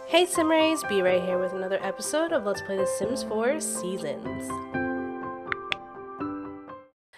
Hey Simrays, B right here with another episode of Let's Play The Sims 4 Seasons.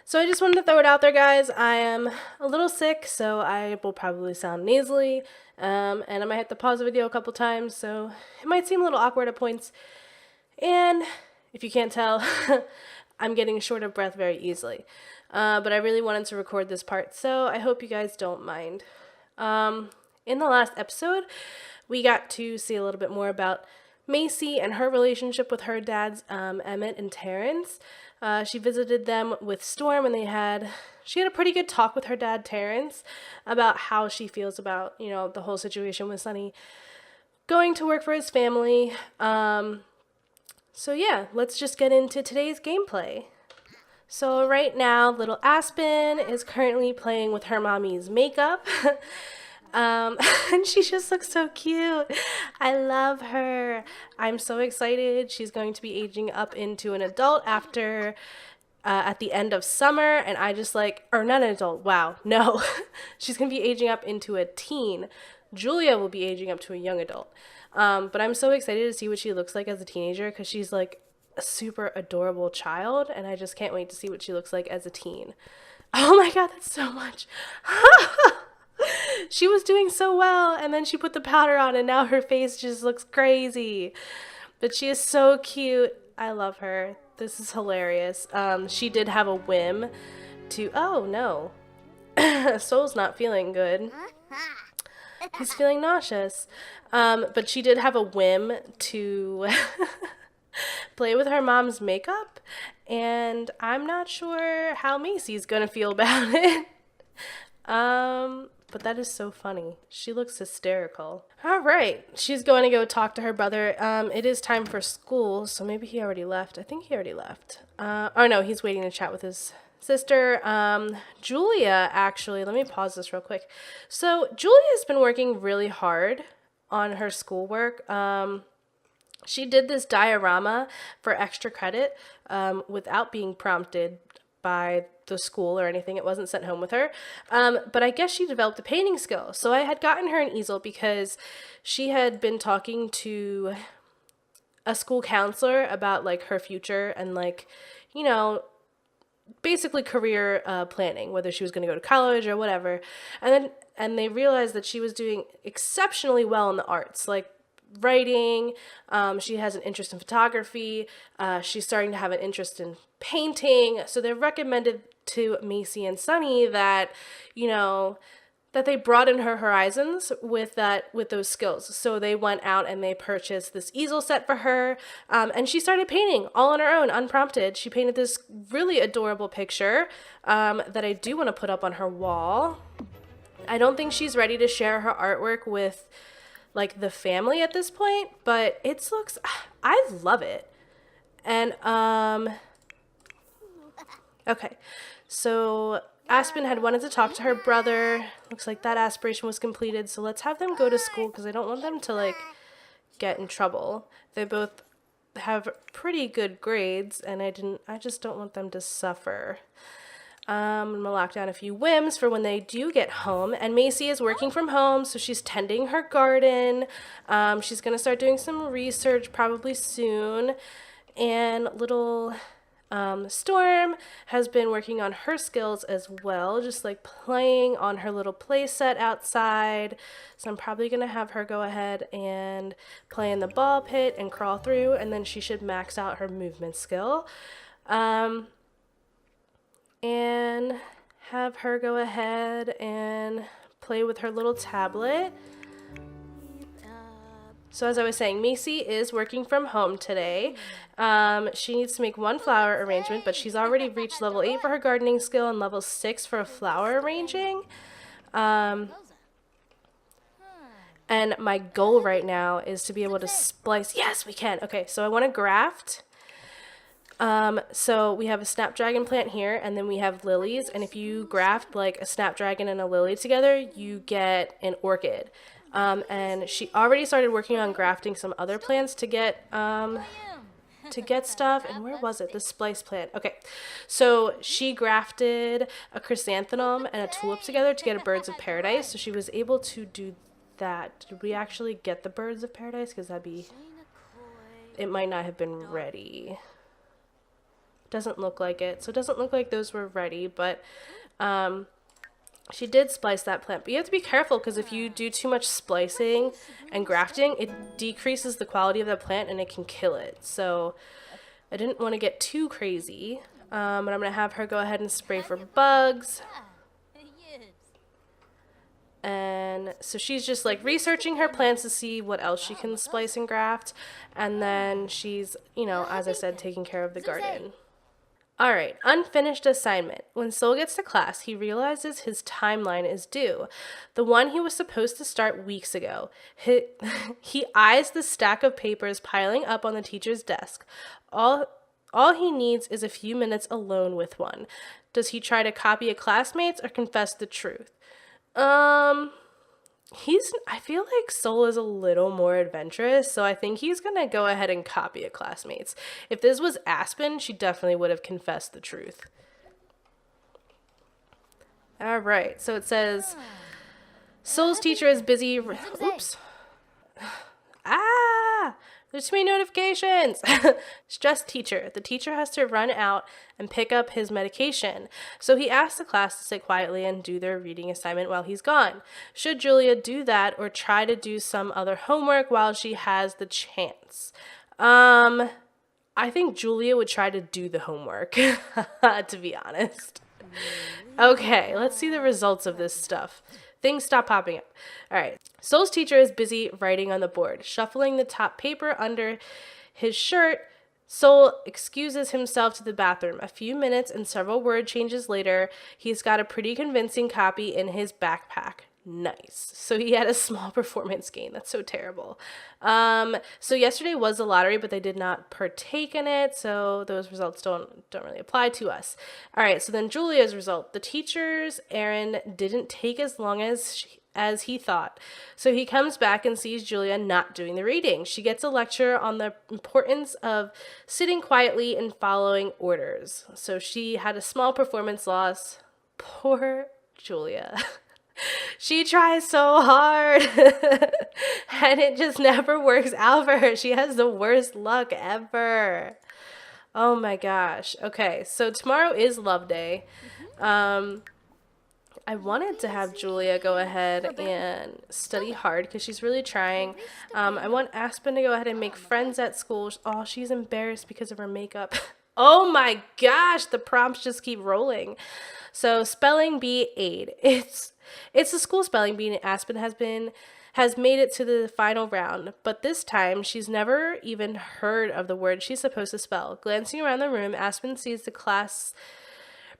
So I just wanted to throw it out there, guys. I am a little sick, so I will probably sound nasally, and I might have to pause the video a couple times, so it might seem a little awkward at points. And if you can't tell, I'm getting short of breath very easily. But I really wanted to record this part, so I hope you guys don't mind. In the last episode, we got to see a little bit more about Macy and her relationship with her dads, Emmett and Terrence. She visited them with Storm, and she had a pretty good talk with her dad, Terrence, about how she feels about, the whole situation with Sonny going to work for his family. So yeah, let's just get into today's gameplay. So right now, little Aspen is currently playing with her mommy's makeup. And she just looks so cute. I love her. I'm so excited. She's going to be aging up into an adult after, at the end of summer. And or not an adult. Wow. No, she's going to be aging up into a teen. Julia will be aging up to a young adult. But I'm so excited to see what she looks like as a teenager, because she's like a super adorable child. And I just can't wait to see what she looks like as a teen. Oh my God, that's so much. She was doing so well, and then she put the powder on, and now her face just looks crazy. But she is so cute. I love her. This is hilarious. She did have a whim to... Oh, no. Soul's not feeling good. He's feeling nauseous. But she did have a whim to play with her mom's makeup, and I'm not sure how Macy's gonna feel about it. But that is so funny. She looks hysterical. All right. She's going to go talk to her brother. It is time for school, so maybe he already left. I think he already left. Oh no, he's waiting to chat with his sister. Julia, actually, let me pause this real quick. So Julia's been working really hard on her schoolwork. She did this diorama for extra credit, without being prompted by the school or anything. It wasn't sent home with her. But I guess she developed a painting skill. So I had gotten her an easel because she had been talking to a school counselor about like her future and basically career planning, whether she was going to go to college or whatever. And they realized that she was doing exceptionally well in the arts, like writing. She has an interest in photography. She's starting to have an interest in painting. So they recommended to Macy and Sonny that, that they broaden her horizons with those skills. So they went out and they purchased this easel set for her. And she started painting all on her own, unprompted. She painted this really adorable picture, that I do want to put up on her wall. I don't think she's ready to share her artwork with the family at this point, but I love it. And okay, so Aspen had wanted to talk to her brother. Looks like that aspiration was completed, so let's have them go to school, because I don't want them to get in trouble. They both have pretty good grades, and I just don't want them to suffer. I'm gonna lock down a few whims for when they do get home. And Macy is working from home, so she's tending her garden. She's gonna start doing some research probably soon. And little Storm has been working on her skills as well, just playing on her little play set outside. So I'm probably gonna have her go ahead and play in the ball pit and crawl through, and then she should max out her movement skill. And have her go ahead and play with her little tablet. So as I was saying, Macy is working from home today. She needs to make one flower arrangement, but she's already reached level 8 for her gardening skill and level 6 for flower arranging. And my goal right now is to be able to splice. Yes, we can. Okay, so I want to graft. So we have a snapdragon plant here, and then we have lilies, and if you graft a snapdragon and a lily together, you get an orchid. And she already started working on grafting some other plants to get stuff. And where was it? The splice plant. Okay, so she grafted a chrysanthemum and a tulip together to get a birds of paradise. So she was able to do that. Did we actually get the birds of paradise? Because it might not have been ready. Doesn't look like it. So it doesn't look like those were ready, but she did splice that plant. But you have to be careful, because if you do too much splicing and grafting, it decreases the quality of the plant and it can kill it. So I didn't want to get too crazy. But I'm going to have her go ahead and spray for bugs. And so she's just like researching her plants to see what else she can splice and graft. And then she's, you know, as I said, taking care of the garden. All right, unfinished assignment. When Sol gets to class, he realizes his timeline is due, the one he was supposed to start weeks ago. He eyes the stack of papers piling up on the teacher's desk. All he needs is a few minutes alone with one. Does he try to copy a classmate's or confess the truth? I feel like Sol is a little more adventurous, so I think he's gonna go ahead and copy a classmate's. If this was Aspen, she definitely would have confessed the truth. All right, so it says Sol's teacher is busy. Oops. Ah! There's too many notifications. Stressed teacher. The teacher has to run out and pick up his medication. So he asks the class to sit quietly and do their reading assignment while he's gone. Should Julia do that or try to do some other homework while she has the chance? I think Julia would try to do the homework, to be honest. Okay, let's see the results of this stuff. Things stop popping up. All right. Sol's teacher is busy writing on the board, shuffling the top paper under his shirt. Sol excuses himself to the bathroom. A few minutes and several word changes later, he's got a pretty convincing copy in his backpack. Nice. So he had a small performance gain. That's so terrible. So yesterday was the lottery, but they did not partake in it, so those results don't really apply to us. All right, so then Julia's result. The teacher's errand didn't take as long as he thought. So he comes back and sees Julia not doing the reading. She gets a lecture on the importance of sitting quietly and following orders. So she had a small performance loss. Poor Julia. She tries so hard and it just never works out for her. She has the worst luck ever. Oh my gosh. Okay, so tomorrow is Love Day. I wanted to have Julia go ahead and study hard because she's really trying. I want Aspen to go ahead and make friends at school. Oh, she's embarrassed because of her makeup. Oh my gosh, the prompts just keep rolling. So spelling bee aid. It's the school spelling bee, and Aspen has made it to the final round, but this time she's never even heard of the word she's supposed to spell. Glancing around the room, Aspen sees the class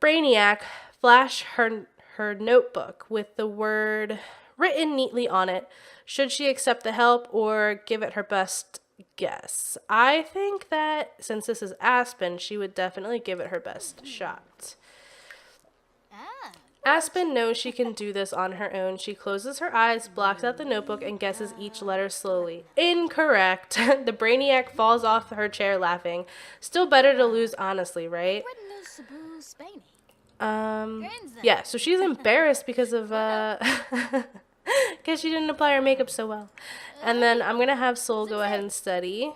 brainiac flash her notebook with the word written neatly on it. Should she accept the help or give it her best guess? I think that since this is Aspen, she would definitely give it her best shot. Aspen knows she can do this on her own. She closes her eyes, blocks out the notebook, and guesses each letter slowly. Incorrect. The brainiac falls off her chair laughing. Still better to lose honestly, right? Yeah, so she's embarrassed because of, because she didn't apply her makeup so well. And then I'm going to have Sol go ahead and study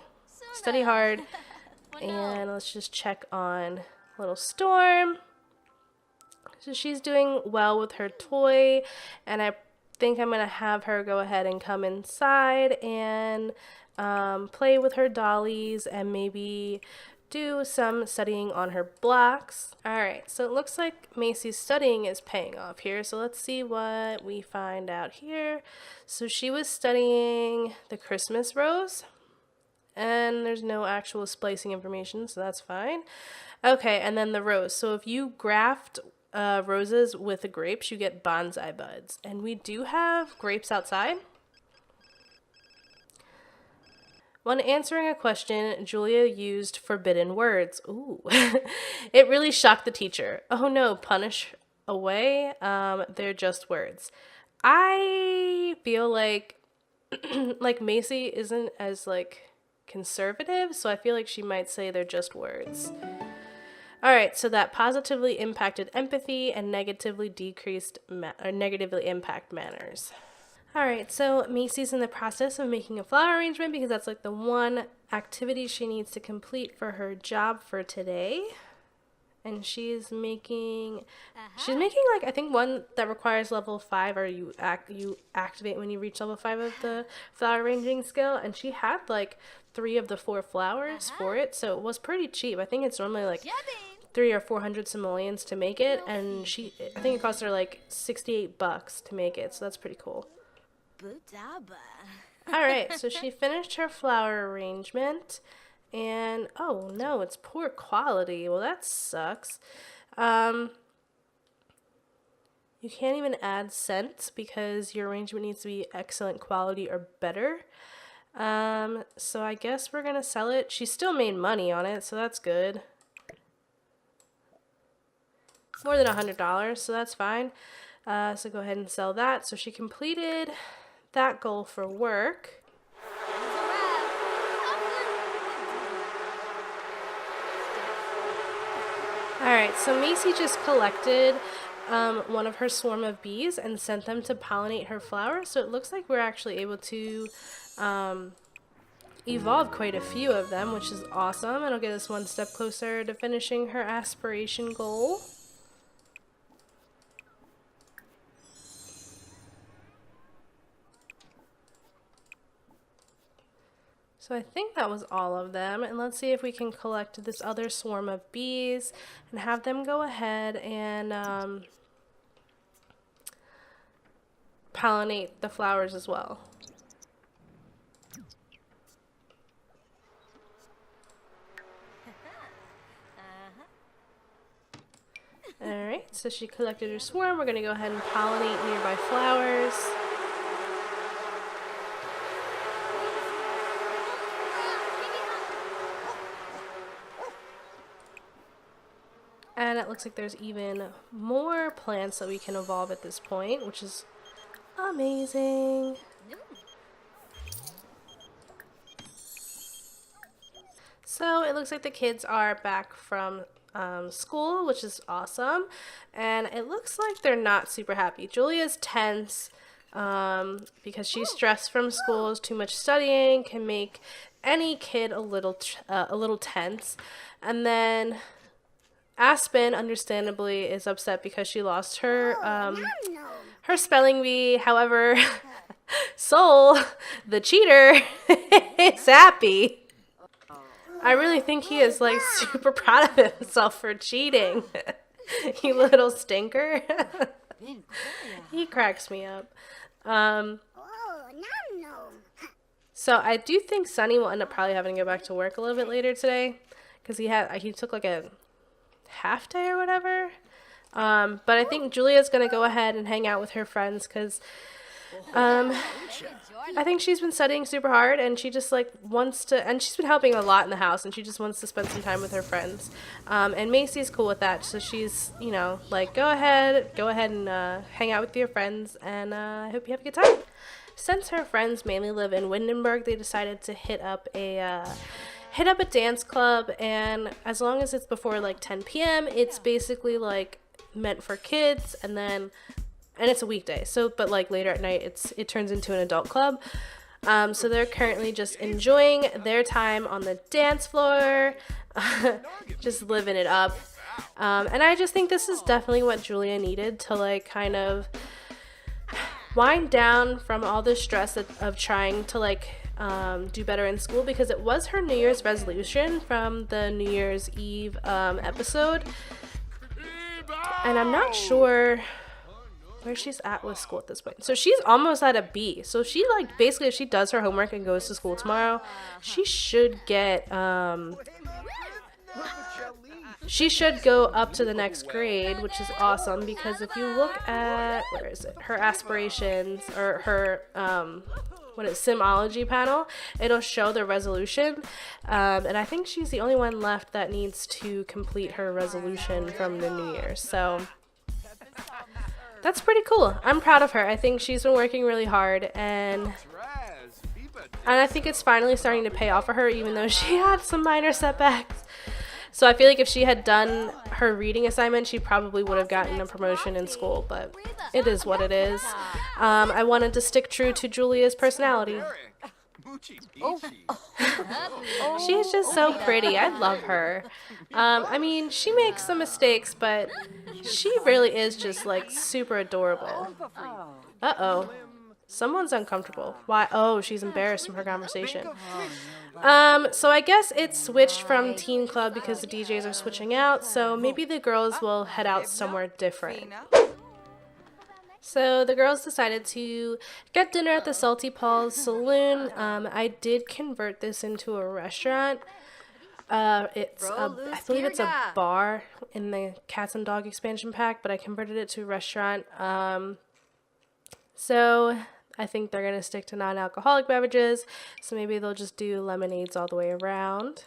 hard. And let's just check on little Storm. So she's doing well with her toy, and I think I'm going to have her go ahead and come inside and play with her dollies and maybe do some studying on her blocks. All right, so it looks like Macy's studying is paying off here. So let's see what we find out here. So she was studying the Christmas rose, and there's no actual splicing information, so that's fine. Okay, and then the rose. So if you graft roses with the grapes, you get bonsai buds. And we do have grapes outside. When answering a question, Julia used forbidden words. Ooh. It really shocked the teacher. Oh no, punish away. They're just words. I feel like like Macy isn't as like conservative, so I feel like she might say they're just words. All right, so that positively impacted empathy and negatively impact manners. Alright, so Macy's in the process of making a flower arrangement because that's like the one activity she needs to complete for her job for today. And she's making like I think one that requires level 5, or you activate when you reach level 5 of the flower arranging skill, and she had like 3 of the 4 flowers for it, so it was pretty cheap. I think it's normally like 300 or 400 simoleons to make it, and I think it cost her like $68 to make it, so that's pretty cool. Alright, so she finished her flower arrangement, and oh no, it's poor quality. Well, that sucks. You can't even add scents because your arrangement needs to be excellent quality or better. So I guess we're gonna sell it. She still made money on it, so that's good. More than $100, so that's fine. So go ahead and sell that. So she completed that goal for work. Alright, so Macy just collected one of her swarm of bees and sent them to pollinate her flowers. So it looks like we're actually able to evolve quite a few of them, which is awesome. And it'll get us one step closer to finishing her aspiration goal. So I think that was all of them, and let's see if we can collect this other swarm of bees and have them go ahead and pollinate the flowers as well. Alright, so she collected her swarm. We're going to go ahead and pollinate nearby flowers. And it looks like there's even more plants that we can evolve at this point, which is amazing. So it looks like the kids are back from school, which is awesome. And it looks like they're not super happy. Julia's tense because she's stressed from school. Too much studying can make any kid a little tense. And then Aspen, understandably, is upset because she lost her her spelling bee. However, Soul, the cheater, is happy. I really think he is like super proud of himself for cheating. You little stinker. He cracks me up. So I do think Sunny will end up probably having to go back to work a little bit later today because he took like a half day or whatever. But I think Julia's gonna go ahead and hang out with her friends because I think she's been studying super hard, and she just like wants to, and she's been helping a lot in the house, and she just wants to spend some time with her friends. And Macy's cool with that, so she's, you know, like, go ahead and hang out with your friends, and I hope you have a good time. Since her friends mainly live in Windenburg, they decided to hit up a dance club, and as long as it's before like 10 p.m., it's basically like meant for kids, and it's a weekday. So, but like later at night, it turns into an adult club. So they're currently just enjoying their time on the dance floor, just living it up. And I just think this is definitely what Julia needed to like kind of wind down from all the stress of trying to like do better in school, because it was her New Year's resolution from the New Year's Eve episode. And I'm not sure where she's at with school at this point. So she's almost at a B. So she like basically, if she does her homework and goes to school tomorrow, she should get she should go up to the next grade, which is awesome, because if you look at her aspirations, or her Simology panel, it'll show the resolution, and I think she's the only one left that needs to complete her resolution from the New Year. So that's pretty cool. I'm proud of her. I think she's been working really hard, and I think it's finally starting to pay off for her, even though she had some minor setbacks. So I feel like if she had done her reading assignment, she probably would have gotten a promotion in school, but it is what it is. I wanted to stick true to Julia's personality. She's just so pretty. I love her. I mean, she makes some mistakes, but she really is just like super adorable. Uh-oh. Someone's uncomfortable. Why? Oh, she's embarrassed from her conversation. So I guess it switched from teen club because the DJs are switching out, so maybe the girls will head out somewhere different. So the girls decided to get dinner at the Salty Paws Saloon. I did convert this into a restaurant. I believe it's a bar in the Cats and Dog expansion pack, but I converted it to a restaurant. So I think they're going to stick to non-alcoholic beverages, so maybe they'll just do lemonades all the way around.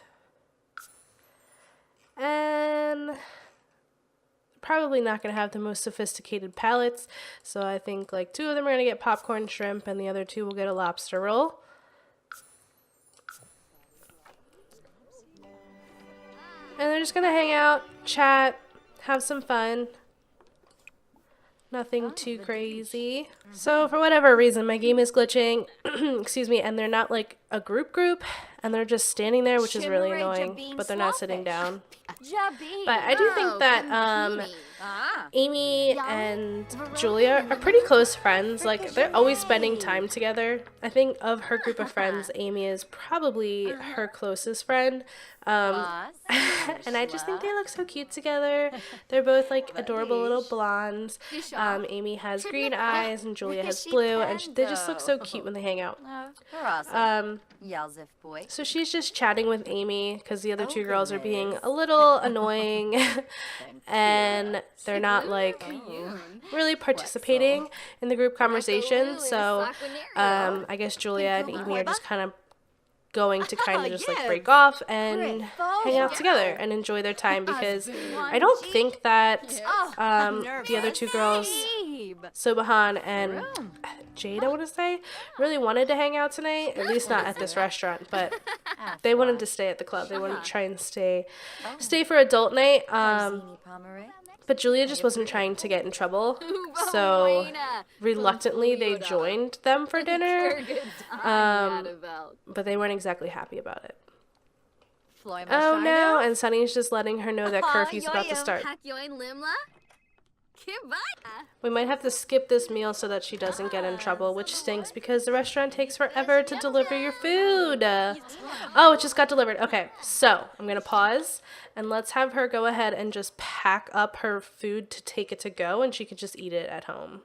And probably not going to have the most sophisticated palates, so I think like 2 of them are going to get popcorn shrimp and the other 2 will get a lobster roll. And they're just going to hang out, chat, have some fun. Nothing too crazy. So for whatever reason, my game is glitching, excuse me, and they're not like a group, and they're just standing there, which is really annoying, but they're not sitting down. But I do think that Amy and Julia are pretty close friends. Like, they're always spending time together. I think of her group of friends, Amy is probably her closest friend. And I just think they look so cute together. They're both like adorable little blondes. Amy has green eyes and Julia has blue, and they just look so cute when they hang out. So she's just chatting with Amy because the other 2 girls are being a little annoying and they're not like really participating in the group conversation. So I guess Julia and Amy are just kind of going to kind of just like break off and hang out together and enjoy their time, because I don't think that the other 2 girls, Sobahan and Jade, I want to say, really wanted to hang out tonight, at least not at this restaurant, but they wanted to stay at the club. They wanted to try and stay for adult night. But Julia just wasn't trying to get in trouble, so reluctantly they joined them for dinner, but they weren't exactly happy about it. Oh no, and Sunny's just letting her know that curfew's about to start. We might have to skip this meal so that she doesn't get in trouble, which stinks because the restaurant takes forever to deliver your food. Oh, it just got delivered. Okay, so I'm going to pause and let's have her go ahead and just pack up her food to take it to go, and she could just eat it at home.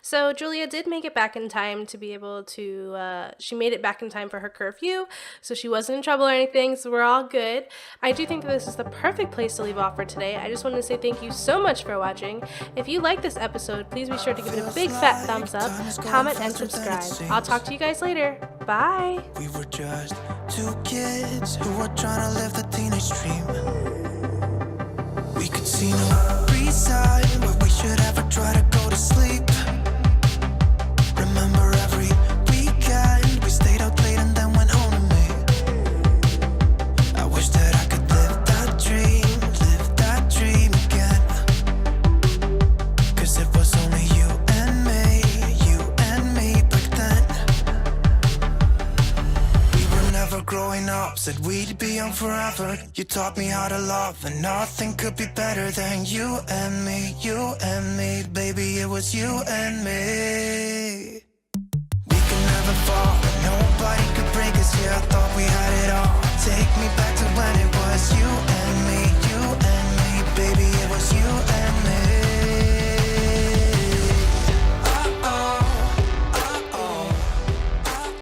So Julia did make it back in time to be able to, she made it back in time for her curfew, so she wasn't in trouble or anything, so we're all good. I do think that this is the perfect place to leave off for today. I just wanted to say thank you so much for watching. If you like this episode, please be sure to give it a big fat thumbs up, comment, and subscribe. I'll talk to you guys later. Bye! We were just 2 kids who were trying to live the teenage dream. We could see no reason why we should ever try to go to sleep. Remember every weekend we stayed out late and then went home to me. I wish that I could live that dream again. 'Cause it was only you and me back then. We were never growing up, said we'd be young forever. You taught me how to love, and nothing could be better than you and me, baby, it was you and me. We could never fall, and nobody could break us, yeah, I thought we had